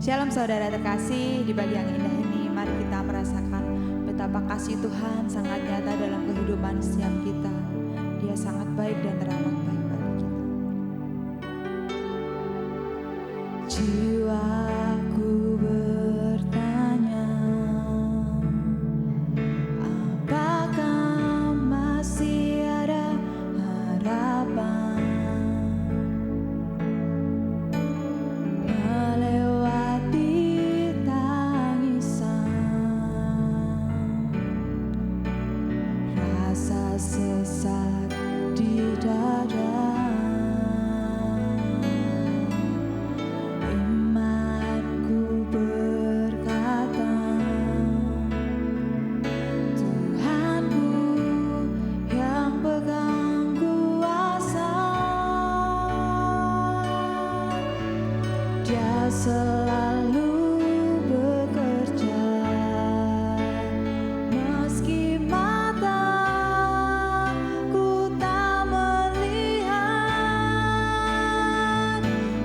Shalom saudara terkasih, di pagi yang indah ini mari kita merasakan betapa kasih Tuhan sangat nyata dalam kehidupan setiap kita. Dia sangat baik dan teramat baik bagi kita. Jiwaku bertanya, apakah masih ada harapan melewati tangisan, rasa sesak di dada. Imanku berkata, Tuhanku yang pegang kuasa, Dia selalu bekerja meski mataku tak melihat.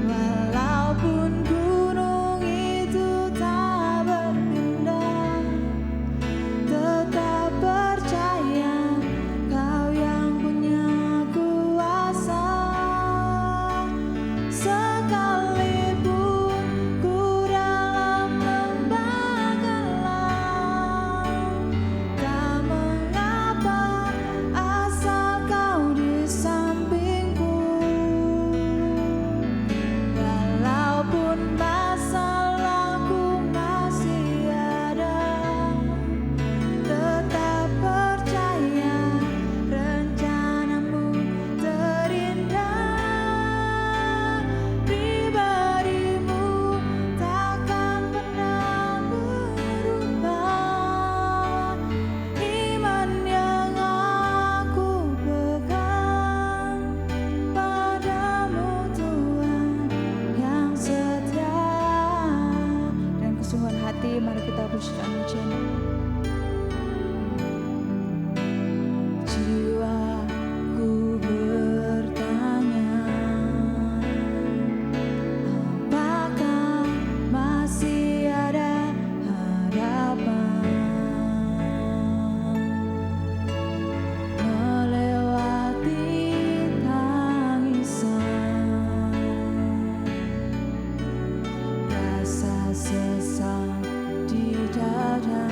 Walaupun gunung itu tak berpindah, tetap percaya Kau yang punya kuasa. Sekalipun ku dalam lembah gelap, tak mengapa asal Kau di sampingku. Walaupun masalahku masih ada, tetap percaya rencanamu terindah. Pribadimu takkan pernah berubah. Iman yang aku pegang padamu, Tuhan yang setia. Dan kesungguhan hati mari kita pujikan pujian. Jiwaku bertanya, apakah masih ada harapan melewati tangisan, rasa sesak di dada.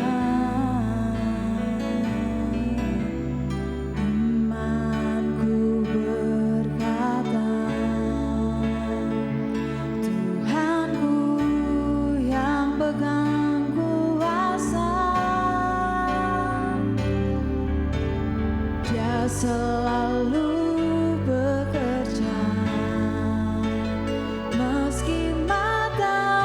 Imanku berkata, Tuhanku yang pegang kuasa, Dia selalu bekerja meski mataku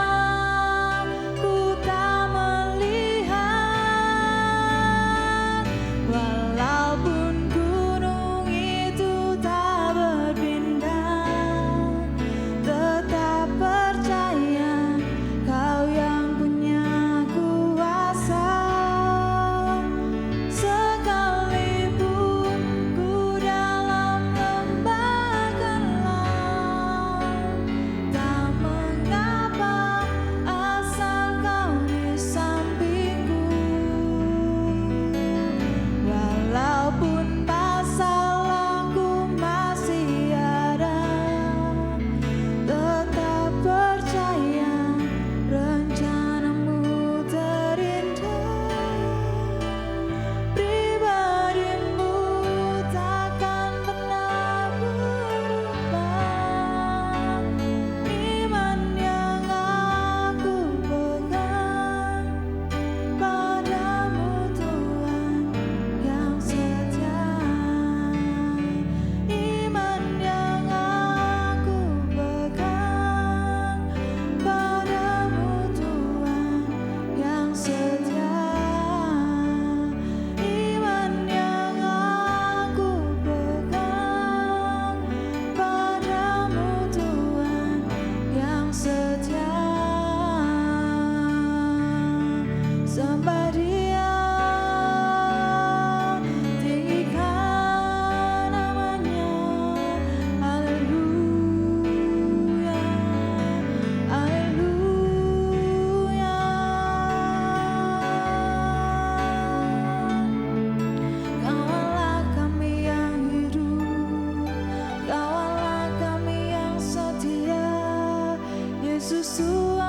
Tuhan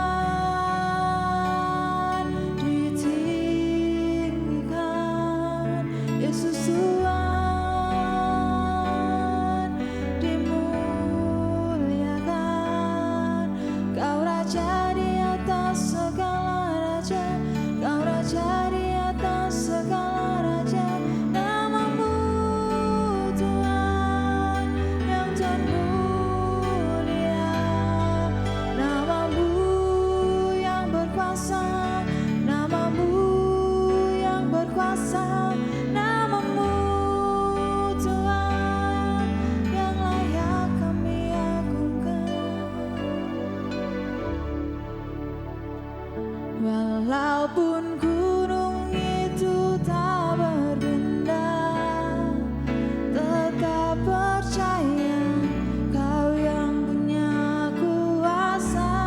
ditinggikan, Yesus Tuhan dimuliakan. Kau Raja di atas segala raja, Kau Raja di atas segala raja. Namamu Tuhan yang termulia, namamu yang berkuasa, namamu yang berkuasa, namamu Tuhan yang layak kami agungkan. Walaupun gunung itu tak berbenda, tetap percaya Kau yang punya kuasa.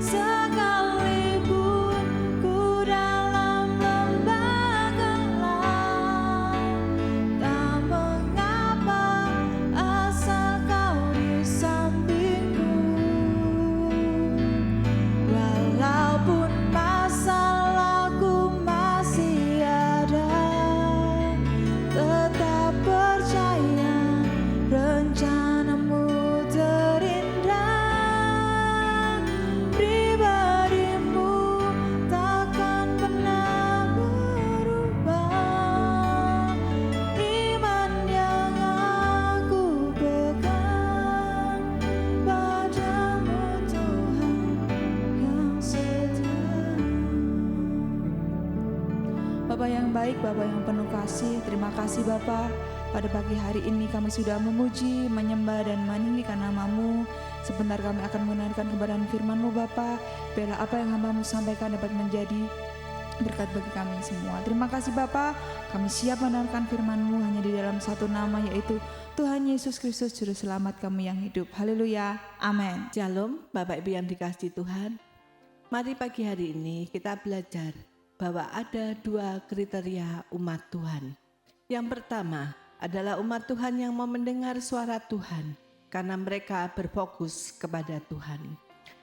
Sekalipun ku dalam lembah gelap, tak mengapa asal Kau di sampingku. Walaupun masalahku masih ada, tetap percaya rencanamu terindah. Pribadimu takkan pernah berubah. Iman yang aku pegang padamu Tuhan yang setia. Bapa yang baik, Bapa yang penuh kasih, terima kasih Bapa. Pada pagi hari ini kami sudah memuji, menyembah dan meninggikan nama-Mu. Sebentar kami akan mendengarkan kebenaran firman-Mu Bapa. Biarlah apa yang hamba-Mu sampaikan dapat menjadi berkat bagi kami semua. Terima kasih Bapa, kami siap mendengarkan firman-Mu hanya di dalam satu nama, yaitu Tuhan Yesus Kristus Juru Selamat kami yang hidup. Haleluya, amin. Shalom Bapak Ibu yang dikasihi Tuhan. Mari pagi hari ini kita belajar bahwa ada dua kriteria umat Tuhan. Yang pertama adalah umat Tuhan yang mau mendengar suara Tuhan karena mereka berfokus kepada Tuhan.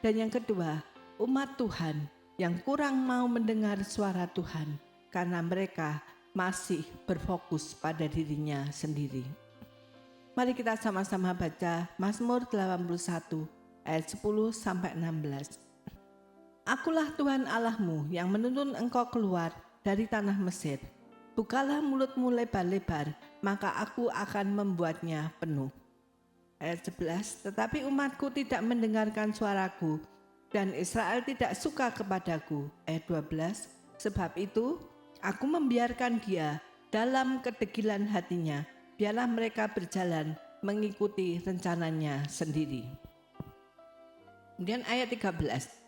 Dan yang kedua, umat Tuhan yang kurang mau mendengar suara Tuhan karena mereka masih berfokus pada dirinya sendiri. Mari kita sama-sama baca Mazmur 81 ayat 10-16. Akulah Tuhan Allahmu yang menuntun engkau keluar dari tanah Mesir. Bukalah mulutmu lebar-lebar, maka aku akan membuatnya penuh. Ayat 11, tetapi umatku tidak mendengarkan suaraku, dan Israel tidak suka kepadaku. Ayat 12, sebab itu aku membiarkan dia dalam kedegilan hatinya, biarlah mereka berjalan mengikuti rencananya sendiri. Kemudian ayat 13,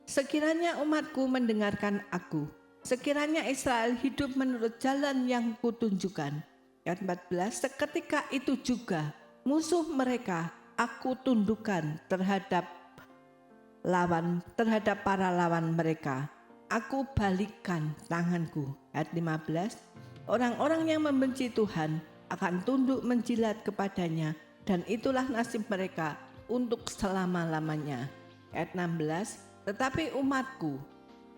sekiranya umatku mendengarkan aku, sekiranya Israel hidup menurut jalan yang kutunjukkan. Ayat 14, seketika itu juga musuh mereka aku tundukkan terhadap para lawan mereka. Aku balikkan tanganku. Ayat 15, orang-orang yang membenci Tuhan akan tunduk menjilat kepadanya, dan itulah nasib mereka untuk selama-lamanya. Ayat 16, tetapi umatku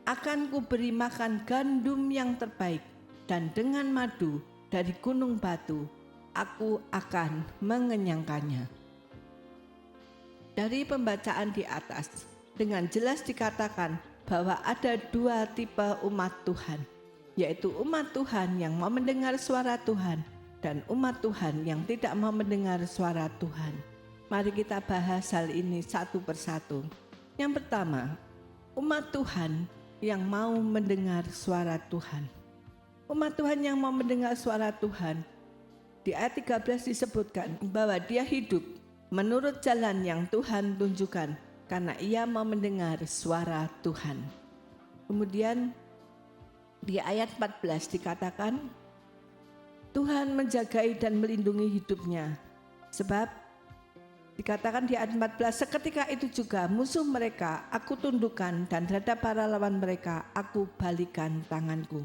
akan kuberi makan gandum yang terbaik, dan dengan madu dari gunung batu aku akan mengenyangkannya. Dari pembacaan di atas, dengan jelas dikatakan bahwa ada dua tipe umat Tuhan, yaitu umat Tuhan yang mau mendengar suara Tuhan dan umat Tuhan yang tidak mau mendengar suara Tuhan. Mari kita bahas hal ini satu persatu. Yang pertama, umat Tuhan yang mau mendengar suara Tuhan. Umat Tuhan yang mau mendengar suara Tuhan, di ayat 13 disebutkan bahwa dia hidup menurut jalan yang Tuhan tunjukkan karena ia mau mendengar suara Tuhan. Kemudian di ayat 14 dikatakan, Tuhan menjagai dan melindungi hidupnya. Sebab dikatakan di ayat 14, seketika itu juga musuh mereka aku tundukkan, dan terhadap para lawan mereka aku balikan tanganku.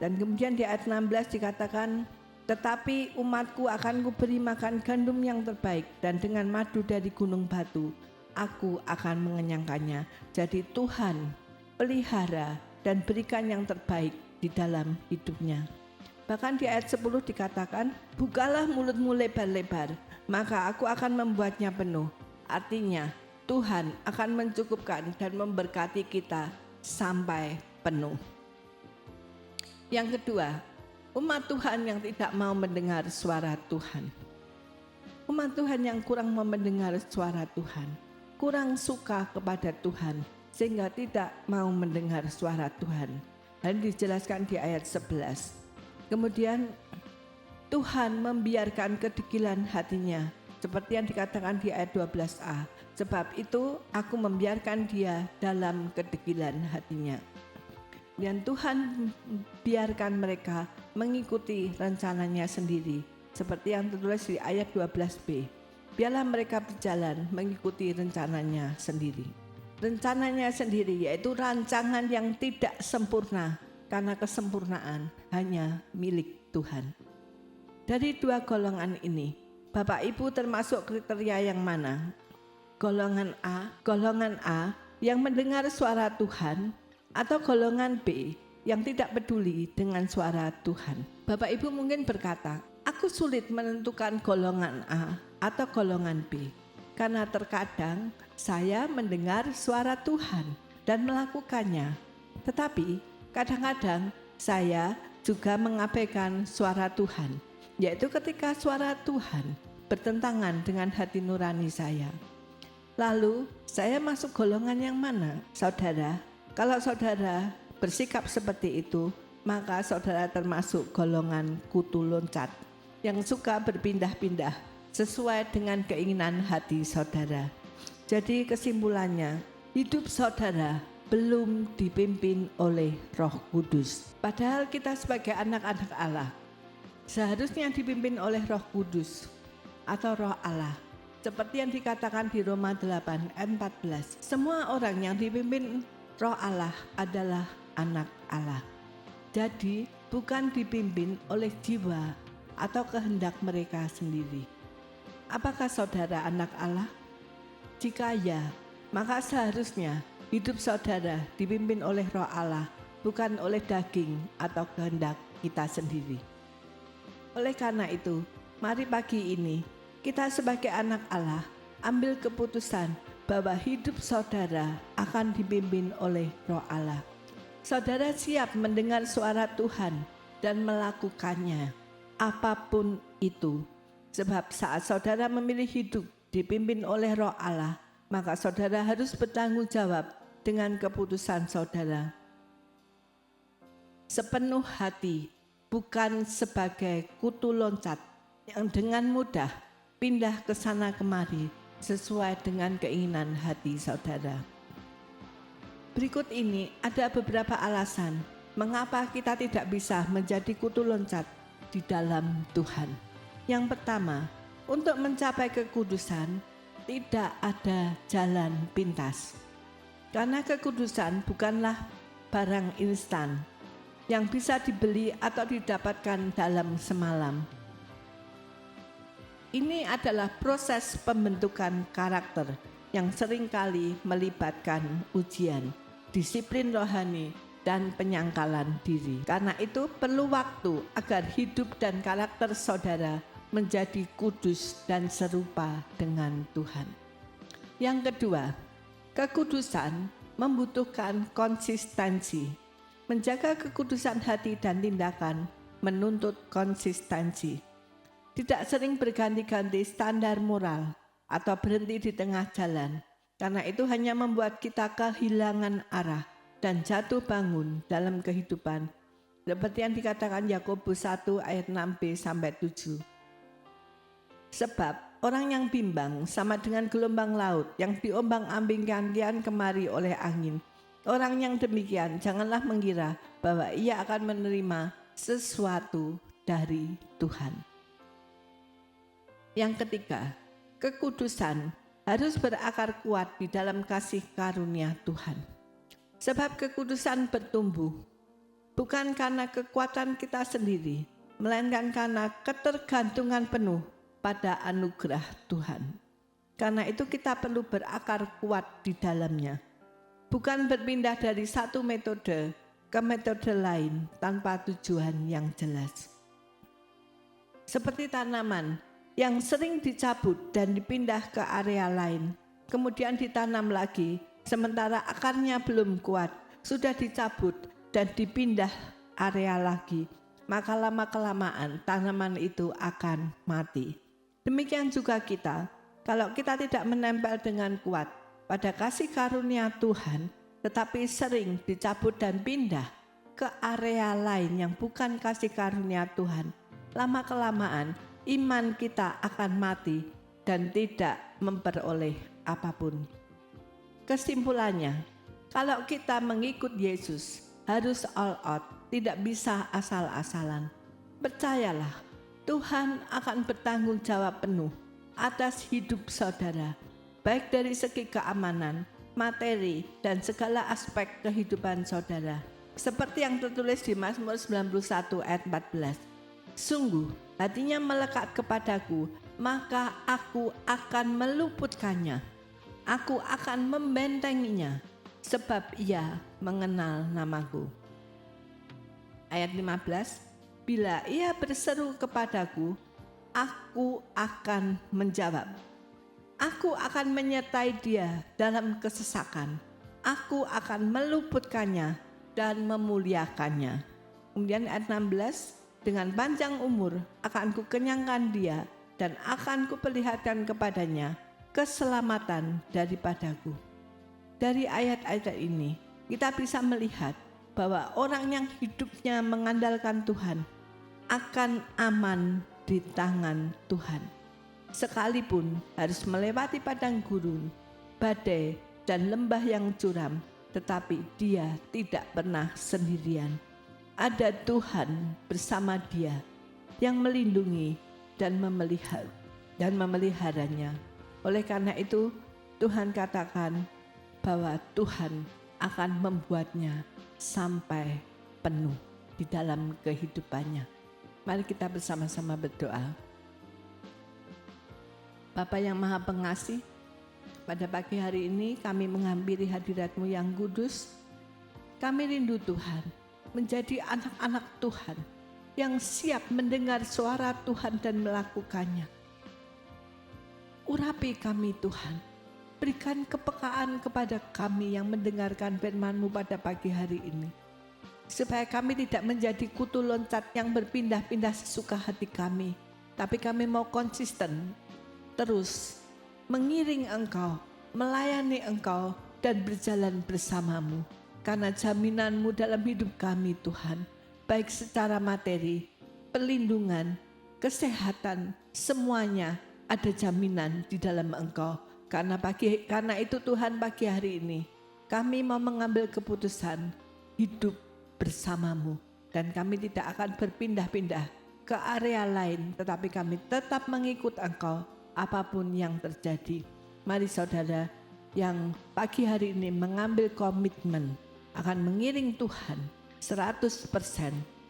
Dan kemudian di ayat 16 dikatakan, Tetapi umatku akan kuberi makan gandum yang terbaik, dan dengan madu dari gunung batu aku akan mengenyangkannya. Jadi Tuhan pelihara dan berikan yang terbaik di dalam hidupnya. Bahkan di ayat 10 dikatakan, bukalah mulutmu lebar-lebar, maka aku akan membuatnya penuh. Artinya Tuhan akan mencukupkan dan memberkati kita sampai penuh. Yang kedua, umat Tuhan yang tidak mau mendengar suara Tuhan. Umat Tuhan yang kurang mau mendengar suara Tuhan, kurang suka kepada Tuhan, sehingga tidak mau mendengar suara Tuhan. Dan dijelaskan di ayat 11. Kemudian Tuhan membiarkan kedegilan hatinya, seperti yang dikatakan di ayat 12a. Sebab itu aku membiarkan dia dalam kedegilan hatinya. Dan Tuhan biarkan mereka mengikuti rencananya sendiri, seperti yang tertulis di ayat 12b. Biarlah mereka berjalan mengikuti rencananya sendiri. Rencananya sendiri yaitu rancangan yang tidak sempurna, karena kesempurnaan hanya milik Tuhan. Dari dua golongan ini, Bapak Ibu termasuk kriteria yang mana? Golongan A yang mendengar suara Tuhan, atau golongan B yang tidak peduli dengan suara Tuhan. Bapak Ibu mungkin berkata, aku sulit menentukan golongan A atau golongan B, karena terkadang saya mendengar suara Tuhan dan melakukannya, tetapi kadang-kadang saya juga mengabaikan suara Tuhan, yaitu ketika suara Tuhan bertentangan dengan hati nurani saya. Lalu saya masuk golongan yang mana? Saudara, kalau saudara bersikap seperti itu, maka saudara termasuk golongan kutu loncat yang suka berpindah-pindah sesuai dengan keinginan hati saudara. Jadi kesimpulannya, hidup saudara belum dipimpin oleh Roh Kudus. Padahal kita sebagai anak-anak Allah seharusnya dipimpin oleh Roh Kudus atau Roh Allah. Seperti yang dikatakan di Roma 8 ayat 14. Semua orang yang dipimpin Roh Allah adalah anak Allah. Jadi bukan dipimpin oleh jiwa atau kehendak mereka sendiri. Apakah saudara anak Allah? Jika ya, maka seharusnya hidup saudara dipimpin oleh Roh Allah, bukan oleh daging atau kehendak kita sendiri. Oleh karena itu, mari pagi ini kita sebagai anak Allah ambil keputusan bahwa hidup saudara akan dipimpin oleh Roh Allah. Saudara siap mendengar suara Tuhan dan melakukannya, apapun itu. Sebab saat saudara memilih hidup dipimpin oleh Roh Allah, maka saudara harus bertanggung jawab dengan keputusan saudara sepenuh hati, bukan sebagai kutu loncat yang dengan mudah pindah ke sana kemari sesuai dengan keinginan hati saudara. Berikut ini ada beberapa alasan mengapa kita tidak bisa menjadi kutu loncat di dalam Tuhan. Yang pertama, untuk mencapai kekudusan tidak ada jalan pintas. Karena kekudusan bukanlah barang instan yang bisa dibeli atau didapatkan dalam semalam. Ini adalah proses pembentukan karakter yang seringkali melibatkan ujian, disiplin rohani, dan penyangkalan diri. Karena itu perlu waktu agar hidup dan karakter saudara menjadi kudus dan serupa dengan Tuhan. Yang kedua, kekudusan membutuhkan konsistensi. Menjaga kekudusan hati dan tindakan menuntut konsistensi. Tidak sering berganti-ganti standar moral atau berhenti di tengah jalan, karena itu hanya membuat kita kehilangan arah dan jatuh bangun dalam kehidupan. Seperti yang dikatakan Yakobus 1 ayat 6b sampai 7. Sebab orang yang bimbang sama dengan gelombang laut yang diombang-ambingkan kian kemari oleh angin. Orang yang demikian janganlah mengira bahwa ia akan menerima sesuatu dari Tuhan. Yang ketiga, kekudusan harus berakar kuat di dalam kasih karunia Tuhan. Sebab kekudusan bertumbuh bukan karena kekuatan kita sendiri, melainkan karena ketergantungan penuh pada anugerah Tuhan. Karena itu kita perlu berakar kuat di dalamnya. Bukan berpindah dari satu metode ke metode lain tanpa tujuan yang jelas. Seperti tanaman yang sering dicabut dan dipindah ke area lain, kemudian ditanam lagi, sementara akarnya belum kuat, sudah dicabut dan dipindah area lagi, maka lama-kelamaan tanaman itu akan mati. Demikian juga kita, kalau kita tidak menempel dengan kuat pada kasih karunia Tuhan, tetapi sering dicabut dan pindah ke area lain yang bukan kasih karunia Tuhan, lama-kelamaan iman kita akan mati dan tidak memperoleh apapun. Kesimpulannya, kalau kita mengikut Yesus, harus all out, tidak bisa asal-asalan. Percayalah, Tuhan akan bertanggung jawab penuh atas hidup saudara, baik dari segi keamanan, materi, dan segala aspek kehidupan saudara. Seperti yang tertulis di Mazmur 91 ayat 14. Sungguh, hatinya melekat kepadaku, maka aku akan meluputkannya. Aku akan membentenginya, sebab ia mengenal namaku. Ayat 15, bila ia berseru kepadaku, aku akan menjawab. Aku akan menyertai dia dalam kesesakan. Aku akan meluputkannya dan memuliakannya. Kemudian ayat 16, dengan panjang umur akan kukenyangkan dia dan akan kuperlihatkan kepadanya keselamatan daripadaku. Dari ayat-ayat ini kita bisa melihat bahwa orang yang hidupnya mengandalkan Tuhan akan aman di tangan Tuhan. Sekalipun harus melewati padang gurun, badai dan lembah yang curam, tetapi dia tidak pernah sendirian. Ada Tuhan bersama dia yang melindungi dan memeliharanya. Oleh karena itu Tuhan katakan bahwa Tuhan akan membuatnya sampai penuh di dalam kehidupannya. Mari kita bersama-sama berdoa. Bapa yang Maha Pengasih, pada pagi hari ini kami menghampiri hadirat-Mu yang kudus. Kami rindu Tuhan menjadi anak-anak Tuhan yang siap mendengar suara Tuhan dan melakukannya. Urapi kami Tuhan, berikan kepekaan kepada kami yang mendengarkan firman-Mu pada pagi hari ini, supaya kami tidak menjadi kutu loncat yang berpindah-pindah sesuka hati kami, tapi kami mau konsisten, terus mengiring Engkau, melayani Engkau dan berjalan bersama-Mu. Karena jaminan-Mu dalam hidup kami Tuhan, baik secara materi, perlindungan, kesehatan, semuanya ada jaminan di dalam Engkau. Karena itu Tuhan, pagi hari ini kami mau mengambil keputusan hidup bersama-Mu, dan kami tidak akan berpindah-pindah ke area lain, tetapi kami tetap mengikut Engkau apapun yang terjadi. Mari saudara yang pagi hari ini mengambil komitmen akan mengiring Tuhan 100%,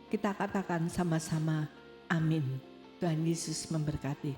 kita katakan sama-sama amin. Tuhan Yesus memberkati.